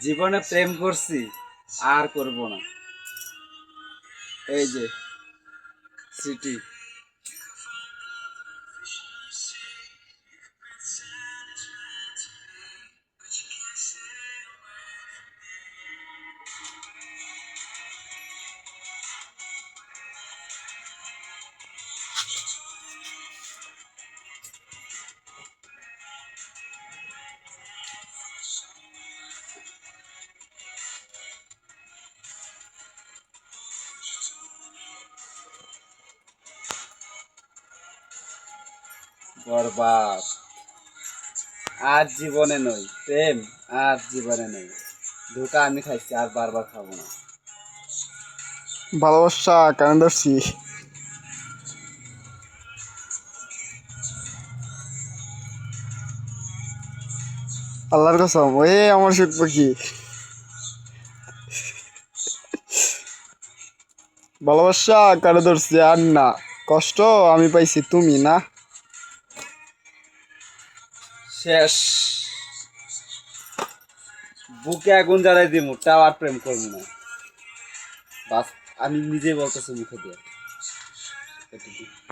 জীবনে প্রেম করছি, আর করব না। এই যে স্মৃতি। বরবাদ। আর জীবনে নই প্রেম, আর জীবনে নই। ধোকা আমি খাইছি, আর বারবার খাবো না। ভালোবাসা কেন ধরছি? আল্লাহর কসম, ওই আমার সুখ পাখি। ভালোবাসা কেন ধরছি আর না, কষ্ট আমি পাইছি তুমি না। শেষ। বুকে আগুন জ্বালাই দিব, তাও আর প্রেম করবো না। বাস, আমি নিজেই বলতেছি মুখে দিয়ে। এটুকু।